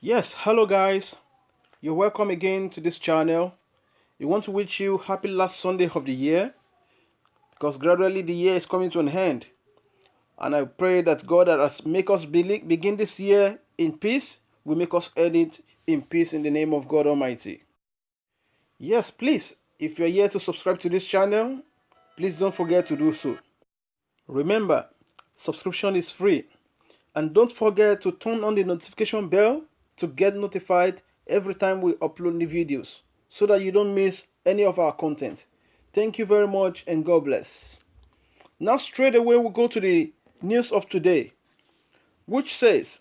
Yes, hello guys. You're welcome again to this channel. We want to wish you happy last Sunday of the year because gradually the year is coming to an end. And I pray that God that has make us begin this year in peace will make us end it in peace in the name of God Almighty. Yes, please, if you're here to subscribe to this channel, please don't forget to do so. Remember, subscription is free. And don't forget to turn on the notification bell to get notified every time we upload new videos so that you don't miss any of our content. Thank you very much and God bless. Now straight away we'll go to the news of today, which says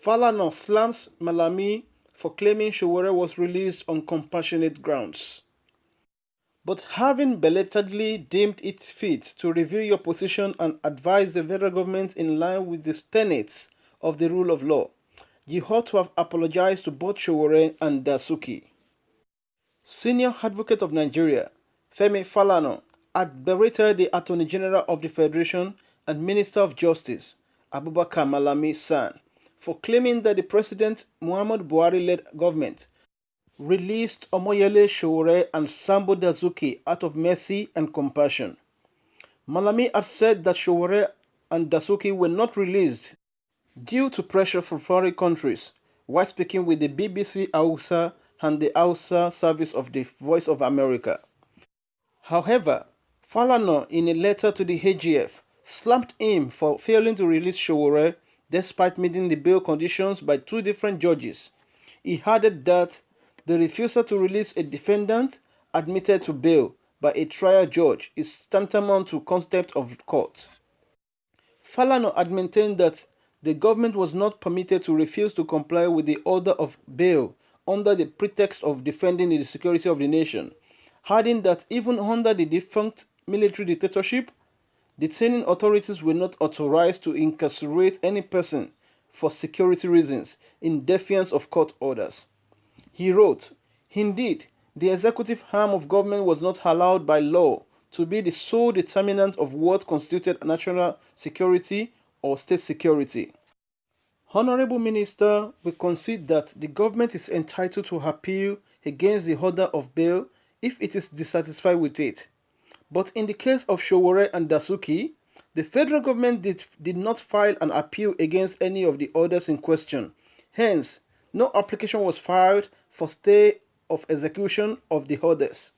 Falana slams Malami for claiming Sowore was released on compassionate grounds. But having belatedly deemed it fit to review your position and advise the federal government in line with the tenets of the rule of law, you ought to have apologized to both Sowore and Dasuki. Senior Advocate of Nigeria, Femi Falana, had berated the Attorney General of the Federation and Minister of Justice, Abubakar Malami San, for claiming that the President Muhammad Buhari-led government released Omoyele Sowore and Sambo Dazuki out of mercy and compassion. Malami had said that Sowore and Dazuki were not released due to pressure from foreign countries, while speaking with the BBC Hausa and the Hausa service of the Voice of America. However, Falana, in a letter to the AGF, slapped him for failing to release Sowore despite meeting the bail conditions by two different judges. He added that the refusal to release a defendant admitted to bail by a trial judge is tantamount to contempt of court. Falana had maintained that the government was not permitted to refuse to comply with the order of bail under the pretext of defending the security of the nation, adding that even under the defunct military dictatorship, detaining authorities were not authorized to incarcerate any person for security reasons in defiance of court orders. He wrote, "Indeed, the executive arm of government was not allowed by law to be the sole determinant of what constituted national security or state security. Honorable Minister, we concede that the government is entitled to appeal against the order of bail if it is dissatisfied with it. But in the case of Sowore and Dasuki, the federal government did not file an appeal against any of the orders in question. Hence, no application was filed for stay of execution of the orders.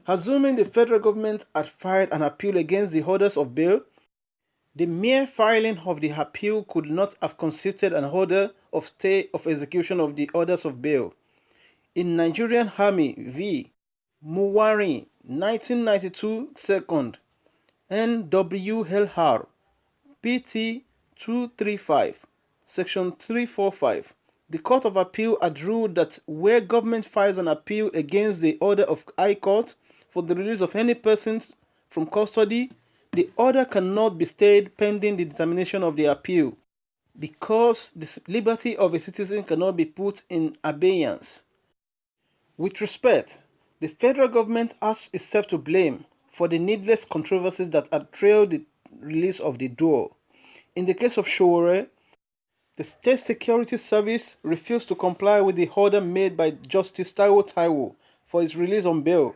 Assuming the federal government had filed an appeal against the orders of bail, the mere filing of the appeal could not have constituted an order of stay of execution of the orders of bail. In Nigerian Army v. Muwari, 1992, 2nd, NWLR, PT 235, Section 345, the Court of Appeal had ruled that where government files an appeal against the order of High Court for the release of any persons from custody, the order cannot be stayed pending the determination of the appeal, because the liberty of a citizen cannot be put in abeyance. With respect, the federal government has itself to blame for the needless controversies that had trailed the release of the duo. In the case of Sowore, the State Security Service refused to comply with the order made by Justice Taiwo for his release on bail,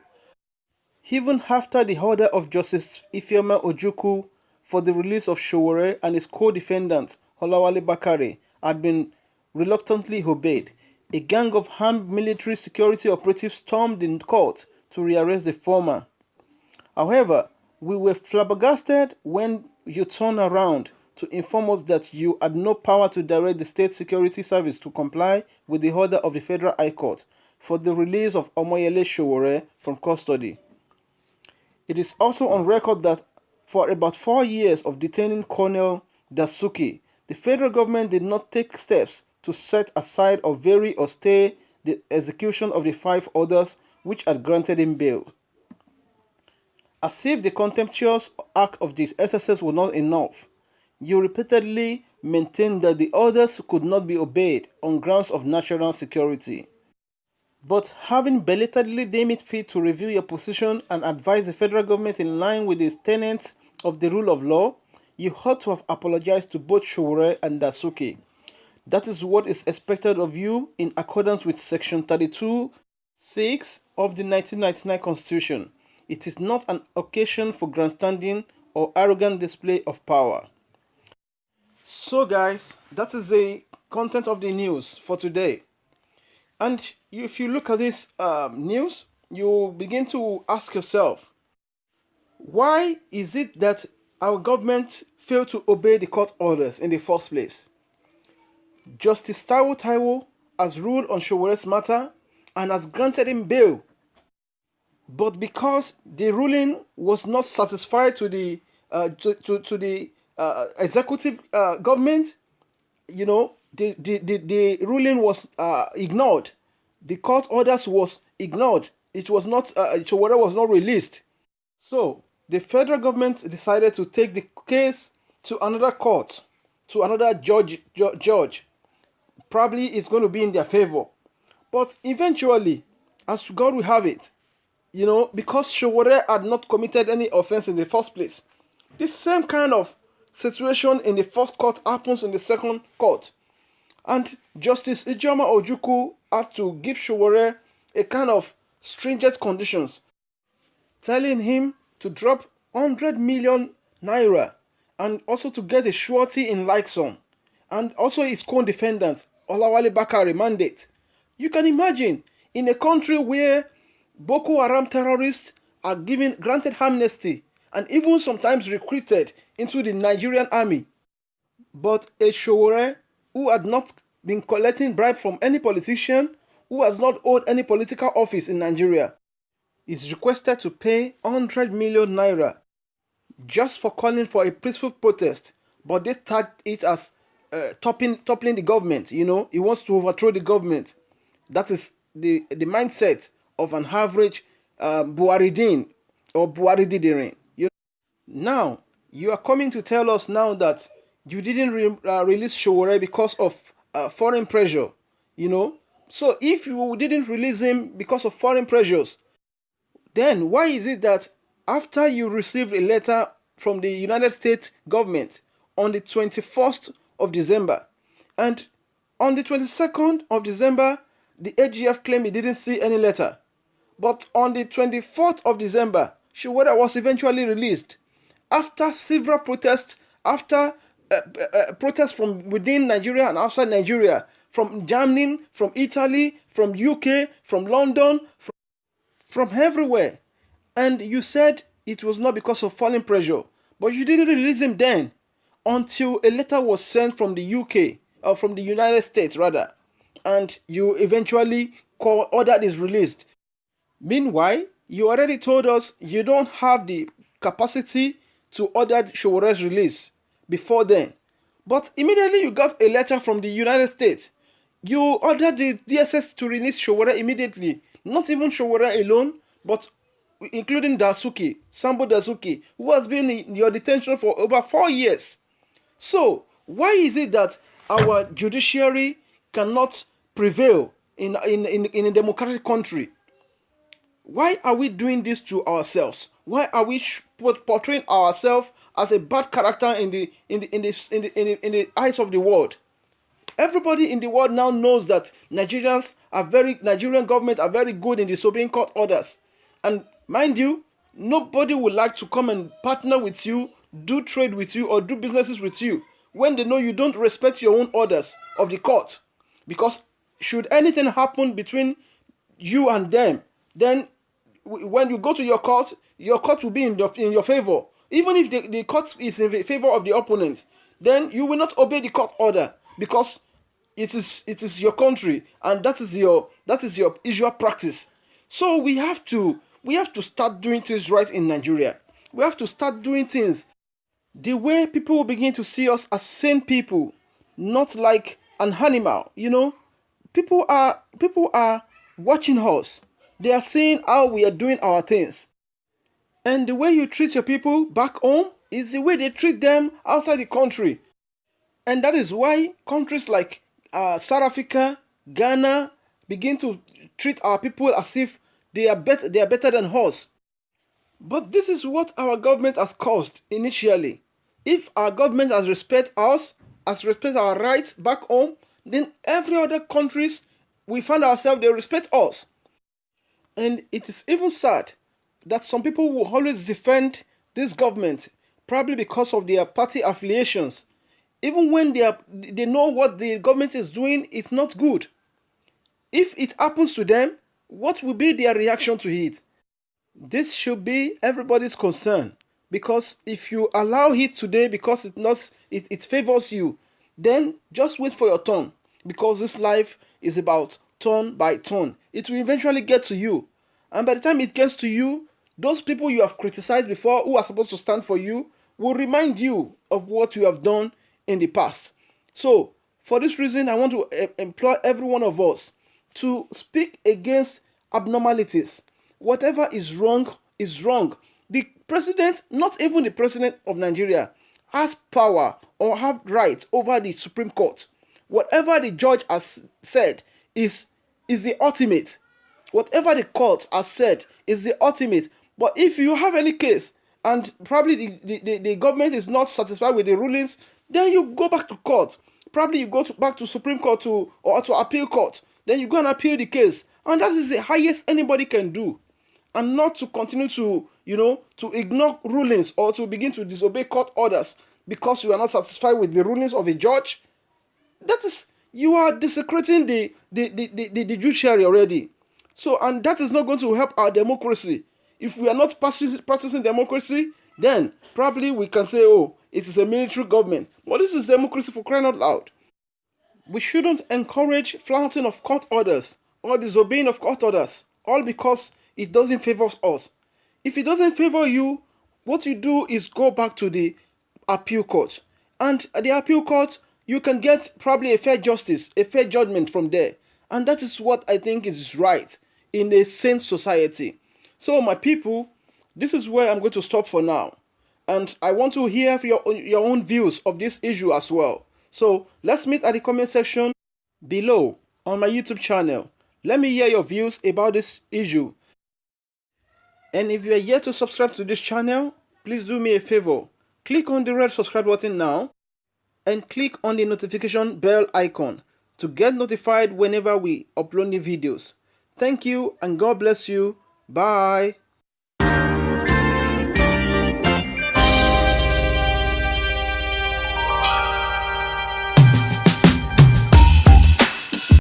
even after the order of Justice Ifeoma Ojukwu for the release of Sowore and his co-defendant Olawale Bakare had been reluctantly obeyed. A gang of armed military security operatives stormed the court to rearrest the former. However, we were flabbergasted when you turned around to inform us that you had no power to direct the State Security Service to comply with the order of the Federal High Court for the release of Omoyele Sowore from custody. It is also on record that for about 4 years of detaining Colonel Dasuki, the federal government did not take steps to set aside or vary or stay the execution of the 5 orders which had granted him bail. As if the contemptuous act of the SSS was not enough, you repeatedly maintained that the orders could not be obeyed on grounds of national security. But having belatedly deemed it fit to review your position and advise the federal government in line with the tenets of the rule of law, you ought to have apologized to both Sowore and Dasuki. That is what is expected of you in accordance with Section 32(6) of the 1999 Constitution. It is not an occasion for grandstanding or arrogant display of power. So guys, that is the content of the news for today. And if you look at this news, you begin to ask yourself, why is it that our government failed to obey the court orders in the first place? Justice Taiwo has ruled on Sowore's matter and has granted him bail. But because the ruling was not satisfied to the executive government, the ruling was ignored. The court orders was ignored. It was not Sowore was not released. So the federal government decided to take the case to another court, to another judge. Probably it's going to be in their favor. But eventually, as God will have it, because Sowore had not committed any offense in the first place, this same kind of situation in the first court happens in the second court. And Justice Ijoma Ojukwu had to give Sowore a kind of stringent conditions, telling him to drop 100 million naira and also to get a surety in like sum, and also his co-defendant Olawale Bakare mandate. You can imagine, in a country where Boko Haram terrorists are granted amnesty and even sometimes recruited into the Nigerian army, but a Sowore who had not been collecting bribe from any politician, who has not held any political office in Nigeria, is requested to pay 100 million naira just for calling for a peaceful protest, but they tagged it as toppling the government. He wants to overthrow the government. That is the mindset of an average Buharidin or Buharididirin. Now, you are coming to tell us now that you didn't release Sowore because of foreign pressure. So if you didn't release him because of foreign pressures, then why is it that after you received a letter from the United States government on the 21st of December, and on the 22nd of December, the AGF claimed he didn't see any letter, but on the 24th of December, Sowore was eventually released after several protests, after protests from within Nigeria and outside Nigeria, from Germany, from Italy, from UK, from London, from everywhere. And you said it was not because of foreign pressure, but you didn't release him then until a letter was sent from the UK, or from the United States rather, and you eventually ordered his released. Meanwhile, you already told us you don't have the capacity to order Sowore's release before then. But immediately you got a letter from the United States. You ordered the DSS to release Sowore immediately. Not even Sowore alone, but including Dasuki, Sambo Dasuki, who has been in your detention for over 4 years. So, why is it that our judiciary cannot prevail in a democratic country? Why are we doing this to ourselves? Why are we portraying ourselves as a bad character in the eyes of the world? Everybody in the world now knows that Nigerian government are very good in disobeying court orders. And mind you, nobody would like to come and partner with you, do trade with you, or do businesses with you when they know you don't respect your own orders of the court. Because should anything happen between you and them, then when you go to your court will be in your favor. Even if the court is in favor of the opponent, then you will not obey the court order, because it is your country, and that is your usual practice. So we have to start doing things right in Nigeria. We have to start doing things the way people will begin to see us as sane people, not like an animal. People are watching us. They are seeing how we are doing our things. And the way you treat your people back home is the way they treat them outside the country. And that is why countries like South Africa, Ghana begin to treat our people as if they are better than us. But this is what our government has caused initially. If our government has respect us, has respect our rights back home, then every other countries we find ourselves, they respect us. And it is even sad that some people will always defend this government, probably because of their party affiliations. Even when they know what the government is doing is not good. If it happens to them, what will be their reaction to it? This should be everybody's concern, because if you allow it today because it favors you, then just wait for your turn, because this life is about turn by turn. It will eventually get to you, and by the time it gets to you, those people you have criticized before who are supposed to stand for you will remind you of what you have done in the past. So for this reason, I want to employ every one of us to speak against abnormalities. Whatever is wrong is wrong. The president, not even the president of Nigeria, has power or have rights over the Supreme Court. Whatever the judge has said is the ultimate. Whatever the court has said is the ultimate. But if you have any case and probably the government is not satisfied with the rulings, then you go back to court. Probably you go back to Supreme Court or to appeal court. Then you go and appeal the case. And that is the highest anybody can do. And not to continue to, to ignore rulings or to begin to disobey court orders because you are not satisfied with the rulings of a judge. That is, you are desecrating the judiciary already. So, and that is not going to help our democracy. If we are not practicing democracy, then probably we can say, oh, it is a military government. But this is democracy, for crying out loud. We shouldn't encourage flouting of court orders or disobeying of court orders, all because it doesn't favor us. If it doesn't favor you, what you do is go back to the appeal court. And at the appeal court, you can get probably a fair justice, a fair judgment from there. And that is what I think is right in a sane society. So my people, this is where I'm going to stop for now. And I want to hear your own views of this issue as well. So let's meet at the comment section below on my YouTube channel. Let me hear your views about this issue. And if you are yet to subscribe to this channel, please do me a favor. Click on the red subscribe button now and click on the notification bell icon to get notified whenever we upload new videos. Thank you and God bless you. Bye.